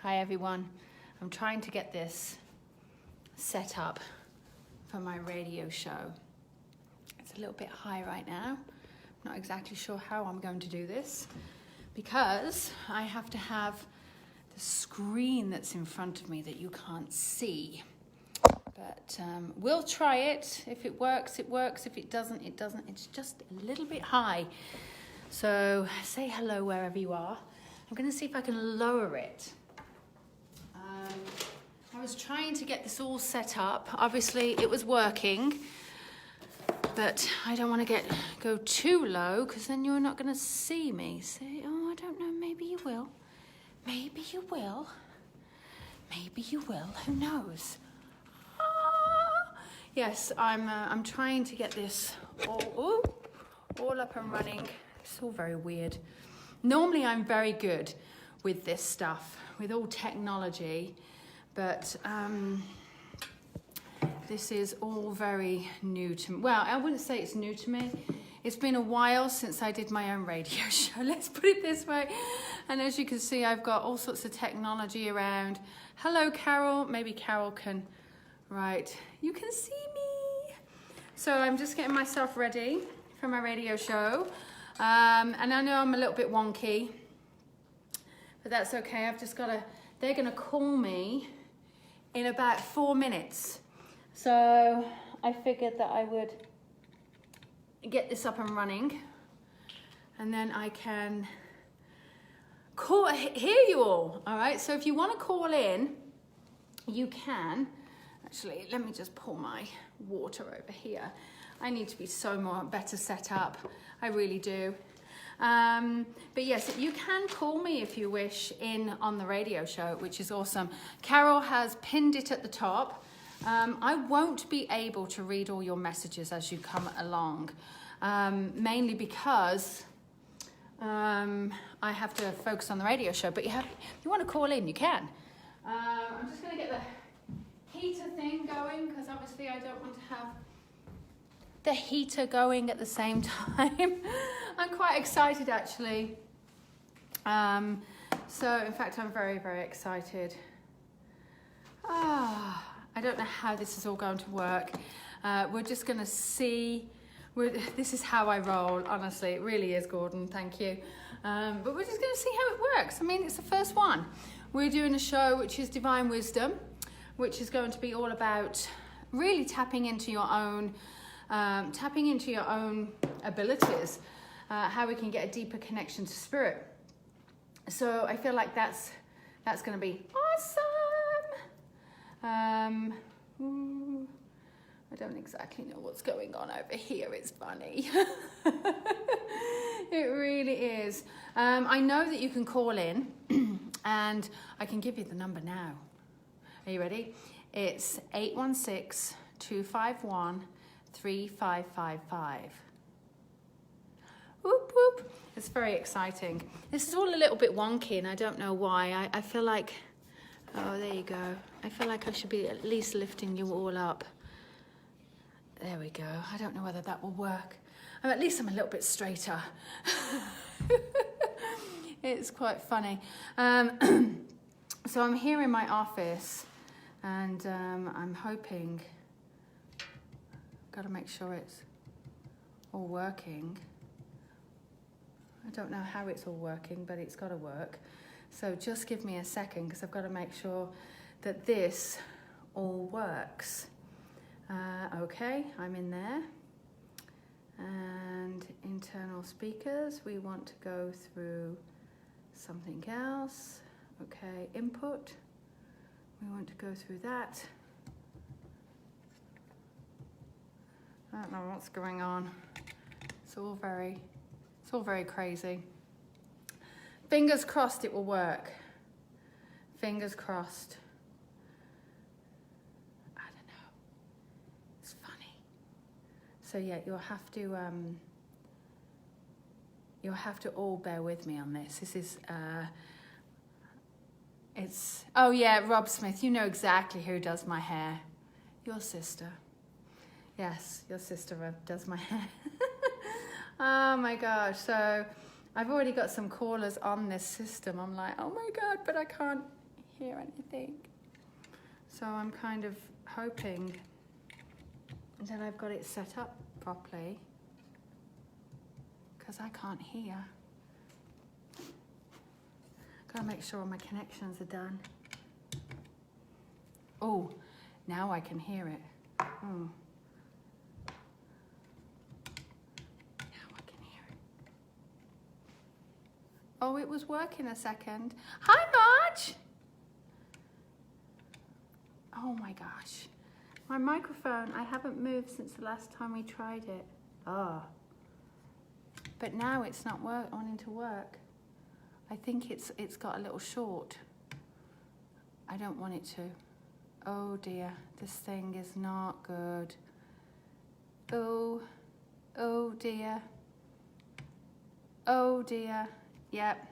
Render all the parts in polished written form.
Hi everyone. I'm trying to get this set up for my radio show. It's a little bit high right now. I'm not exactly sure how I'm going to do this because I have to have the screen that's in front of me that you can't see. But we'll try it. If it works, it works. If it doesn't, it doesn't. It's just a little bit high. So say hello wherever you are. I'm going to see if I can lower it. I was trying to get this all set up. Obviously, it was working, but I don't want to go too low because then you're not going to see me. Say, oh, I don't know. Maybe you will. Maybe you will. Maybe you will. Who knows? Yes, I'm trying to get this all up and running. It's all very weird. Normally, I'm very good with this stuff, with all technology, but this is all very new to me. Well, I wouldn't say it's new to me. It's been a while since I did my own radio show, let's put it this way. And as you can see, I've got all sorts of technology around. Hello, Carol. Maybe Carol can, right. You can see me. So I'm just getting myself ready for my radio show. And I know I'm a little bit wonky, but that's okay. I've just got to, they're going to call me in about 4 minutes. So I figured that I would get this up and running and then I can hear you all right? So if you want to call in, you can. Actually, let me just pour my water over here. I need to be better set up. I really do. But yes, you can call me if you wish in on the radio show, which is awesome. Carol has pinned it at the top. I won't be able to read all your messages as you come along, mainly because I have to focus on the radio show. But if you want to call in, you can. I'm just going to get the heater thing going because obviously I don't want to have the heater going at the same time. I'm quite excited actually. So in fact, I'm very, very excited. I don't know how this is all going to work. We're just going to see. This is how I roll, honestly. It really is, Gordon. Thank you. But we're just going to see how it works. I mean, it's the first one. We're doing a show which is Divine Wisdom, which is going to be all about really tapping into your own abilities, how we can get a deeper connection to spirit. So I feel like that's going to be awesome. I don't exactly know what's going on over here. It's funny. It really is. I know that you can call in and I can give you the number now. Are you ready? It's 816-251-3555. Whoop, whoop. It's very exciting. This is all a little bit wonky and I don't know why. I feel like, oh, there you go. I feel like I should be at least lifting you all up. There we go. I don't know whether that will work. At least I'm a little bit straighter. It's quite funny. So I'm here in my office and I'm hoping, got to make sure it's all working. I don't know how it's all working, but it's got to work. So just give me a second because I've got to make sure that this all works. Okay, I'm in there. And internal speakers, we want to go through something else. Okay, input. We want to go through that. I don't know what's going on. It's all very crazy. Fingers crossed it will work. Fingers crossed. I don't know. It's funny. So yeah, you'll have to all bear with me on this. This is oh yeah, Rob Smith, you know exactly who does my hair. Your sister. Yes, your sister does my hair. Oh my gosh, so I've already got some callers on this system. I'm like, oh my God, but I can't hear anything. So I'm kind of hoping that I've got it set up properly, because I can't hear. Gotta make sure all my connections are done. Oh, now I can hear it. Oh. Now I can hear it. Oh, it was working a second. Hi, Marge! Oh my gosh. My microphone, I haven't moved since the last time we tried it. Oh. But now it's not wanting to work. I think it's got a little short. I don't want it to. Oh dear, this thing is not good. Oh dear. Oh dear. Yep.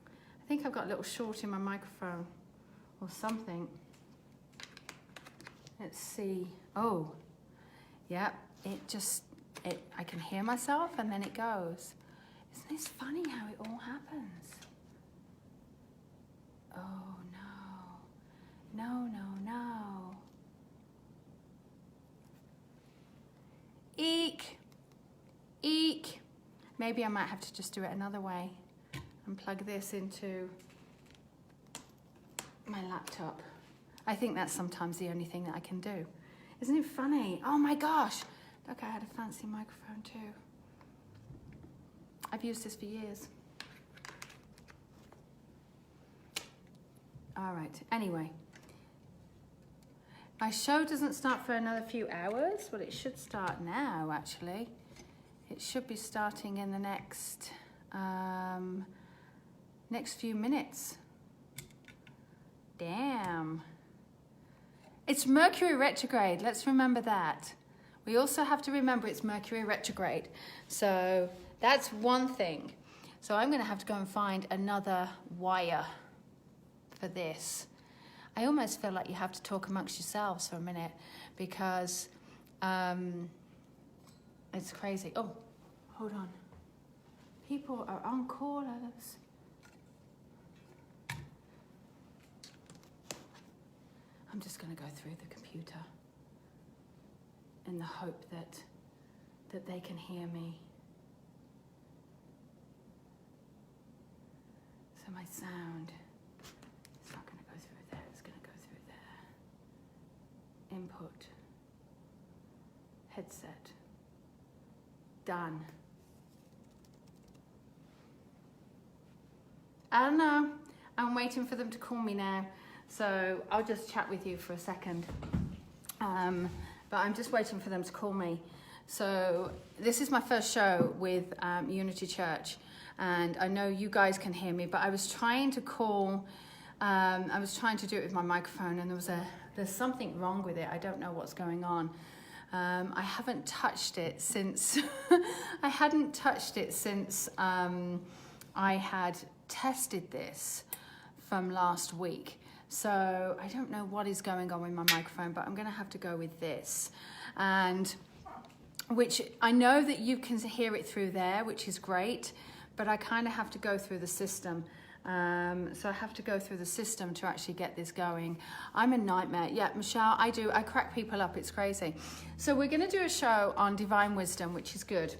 I think I've got a little short in my microphone or something. Let's see. Oh, yep. I can hear myself and then it goes. Isn't this funny how it all happens? Oh no. No, no, no. Eek. Eek. Maybe I might have to just do it another way and plug this into my laptop. I think that's sometimes the only thing that I can do. Isn't it funny? Oh my gosh. Look, I had a fancy microphone too. I've used this for years. All right, anyway. My show doesn't start for another few hours. Well, it should start now, actually. It should be starting in the next few minutes. Damn. It's Mercury retrograde. Let's remember that. We also have to remember it's Mercury retrograde. So that's one thing. So I'm going to have to go and find another wire for this. I almost feel like you have to talk amongst yourselves for a minute, because it's crazy. Oh, hold on. People are on callers. I'm just going to go through the computer in the hope that they can hear me. So my sound is not going to go through there, it's going to go through there. Input. Headset. Done. I don't know. I'm waiting for them to call me now. So I'll just chat with you for a second. But I'm just waiting for them to call me. So this is my first show with Unity Church. And I know you guys can hear me, but I was trying to call, I was trying to do it with my microphone, and there's something wrong with it. I don't know what's going on. I haven't touched it since, I hadn't touched it since I had tested this from last week. So I don't know what is going on with my microphone, but I'm going to have to go with this. And which I know that you can hear it through there, which is great, but I kind of have to go through the system. So I have to go through the system to actually get this going. I'm a nightmare. Yeah, Michelle, I crack people up. It's crazy. So we're going to do a show on divine wisdom, which is good.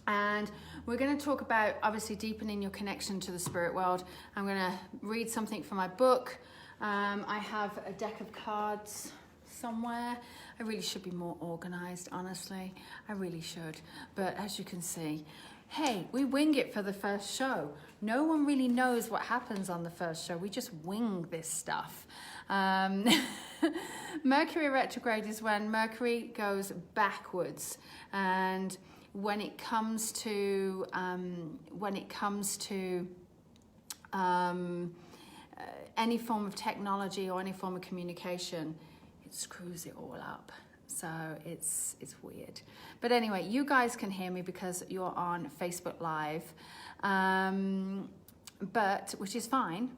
And we're going to talk about, obviously, deepening your connection to the spirit world. I'm going to read something from my book. I have a deck of cards somewhere. I really should be more organized, honestly. I really should. But as you can see, hey, we wing it for the first show. No one really knows what happens on the first show. We just wing this stuff. Mercury retrograde is when Mercury goes backwards, and when it comes to any form of technology or any form of communication, it screws it all up. So it's weird. But anyway, you guys can hear me because you're on Facebook Live, but which is fine.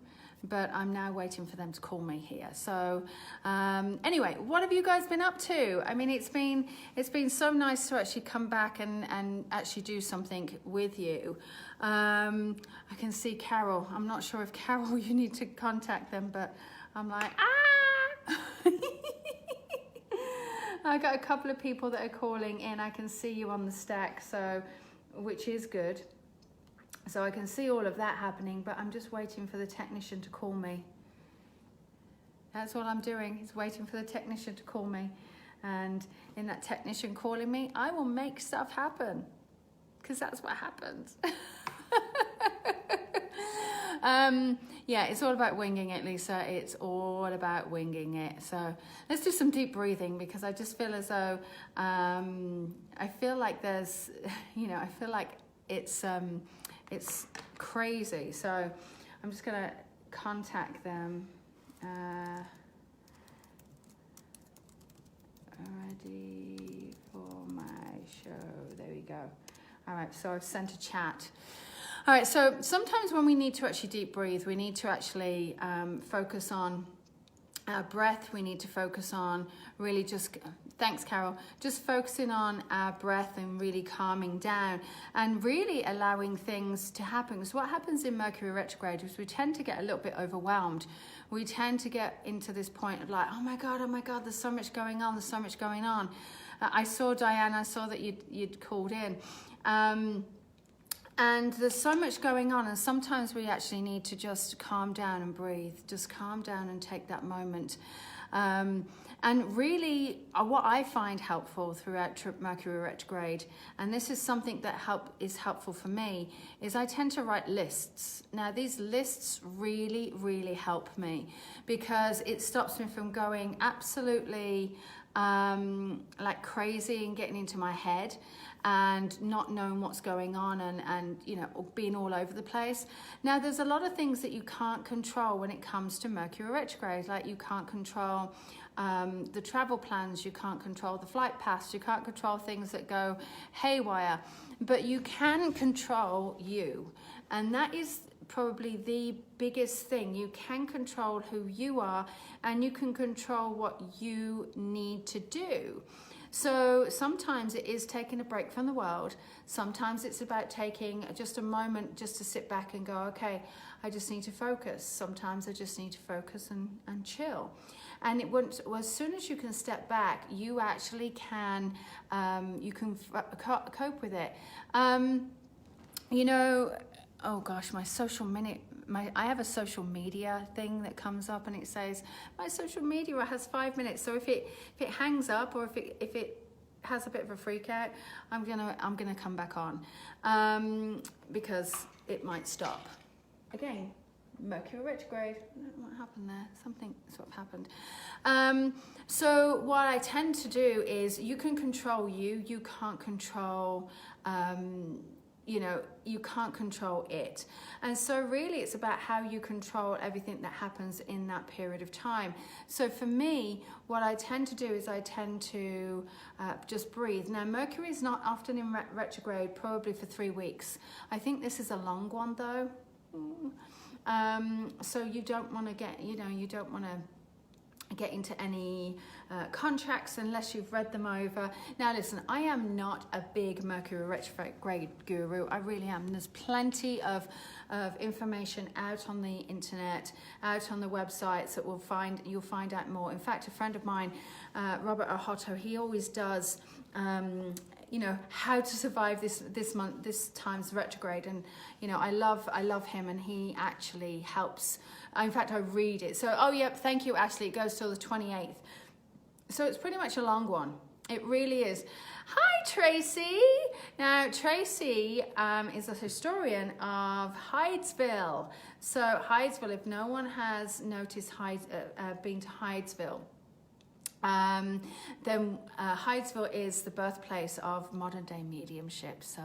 but I'm now waiting for them to call me here. So anyway, what have you guys been up to? I mean, it's been so nice to actually come back and actually do something with you. I can see Carol. I'm not sure if Carol, you need to contact them, but I'm like, I got a couple of people that are calling in. I can see you on the stack, so which is good. So I can see all of that happening, but I'm just waiting for the technician to call me. That's all I'm doing, is waiting for the technician to call me. And in that technician calling me, I will make stuff happen, because that's what happens. Yeah, it's all about winging it, Lisa. It's all about winging it. So let's do some deep breathing, because I just feel as though, I feel like there's, I feel like it's crazy. So I'm just gonna contact them. Ready for my show. There we go. All right, so I've sent a chat. All right, so sometimes when we need to actually deep breathe, we need to actually focus on our breath. We need to focus on really just, thanks Carol, just focusing on our breath and really calming down and really allowing things to happen. Because what happens in Mercury retrograde is we tend to get a little bit overwhelmed. We tend to get into this point of like, oh my God, there's so much going on, I saw Diana, I saw that you'd called in. And there's so much going on, and sometimes we actually need to just calm down and breathe, just calm down and take that moment. And really, what I find helpful throughout Mercury retrograde, and this is something that is helpful for me, is I tend to write lists. Now, these lists really, really help me, because it stops me from going absolutely like crazy and getting into my head and not knowing what's going on and being all over the place. Now, there's a lot of things that you can't control when it comes to Mercury retrograde. Like, you can't control the travel plans, you can't control the flight paths, you can't control things that go haywire, but you can control you. And that is probably the biggest thing. You can control who you are, and you can control what you need to do. So sometimes it is taking a break from the world. Sometimes it's about taking just a moment just to sit back and go, okay, I just need to focus. Sometimes I just need to focus and chill. And it wouldn't, well, as soon as you can step back, you actually can, cope with it. Oh gosh, I have a social media thing that comes up, and it says my social media has 5 minutes. So if it hangs up, or if it has a bit of a freak out, I'm gonna come back on, because it might stop. Again, Mercury retrograde. I don't know what happened there. Something sort of happened. So what I tend to do is, you can control you. You can't control. You can't control it. And so really it's about how you control everything that happens in that period of time. So for me, what I tend to do is I tend to just breathe. Now, Mercury is not often in retrograde, probably for 3 weeks. I think this is a long one though. So you don't want to get, you don't want to get into any contracts unless you've read them over. Now listen, I am not a big Mercury retrograde guru. I really am. There's plenty of information out on the internet, out on the websites that you'll find out more. In fact, a friend of mine, Robert Ahotto, he always does how to survive this time's retrograde, and I love him, and he actually helps. In fact, I read it. So, thank you, Ashley. It goes till the 28th. So it's pretty much a long one. It really is. Hi, Tracy. Now, Tracy is a historian of Hydesville. So Hydesville, if no one has noticed been to Hydesville, then Hydesville is the birthplace of modern day mediumship. So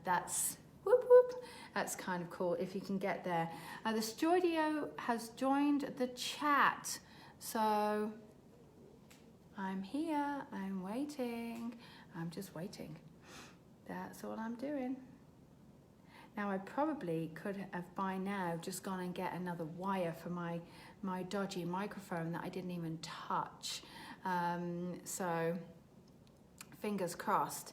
that's whoop whoop. That's kind of cool if you can get there. The studio has joined the chat. So I'm here, I'm waiting, I'm just waiting. That's all I'm doing. Now, I probably could have by now just gone and get another wire for my dodgy microphone that I didn't even touch. So, fingers crossed.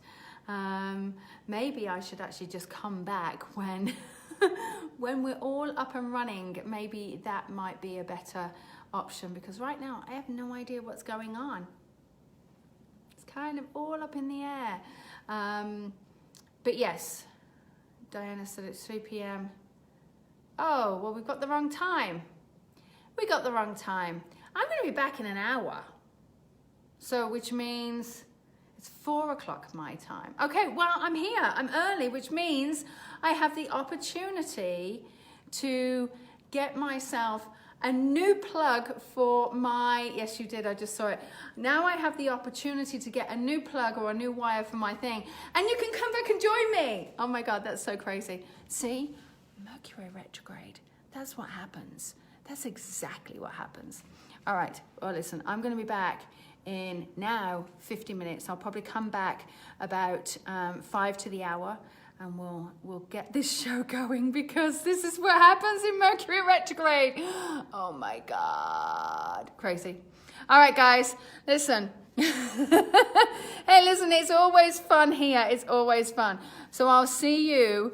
Maybe I should actually just come back when when we're all up and running. Maybe that might be a better option, because right now I have no idea what's going on. It's kind of all up in the air. But yes, Diana said it's 3 p.m. Oh, well, we've got the wrong time. We got the wrong time. I'm going to be back in an hour. So, which means it's 4 o'clock my time. Okay, well, I'm here. I'm early, which means I have the opportunity to get myself a new plug for my, yes you did, I just saw it. Now I have the opportunity to get a new plug or a new wire for my thing, and you can come back and join me. Oh my God, that's so crazy. See, Mercury retrograde, that's what happens. That's exactly what happens. All right, well listen, I'm gonna be back in now 50 minutes. I'll probably come back about 5 to the hour, and we'll get this show going, because this is what happens in Mercury retrograde. Oh my God, crazy. All right, guys, listen. Hey, listen, it's always fun here. It's always fun. So I'll see you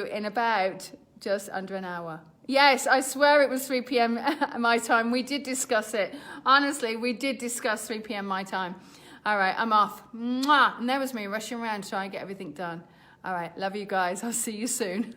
in about just under an hour. Yes, I swear it was 3 p.m. my time. We did discuss it. Honestly, we did discuss 3 p.m. my time. All right, I'm off. Mwah! And there was me rushing around trying to get everything done. All right, love you guys. I'll see you soon.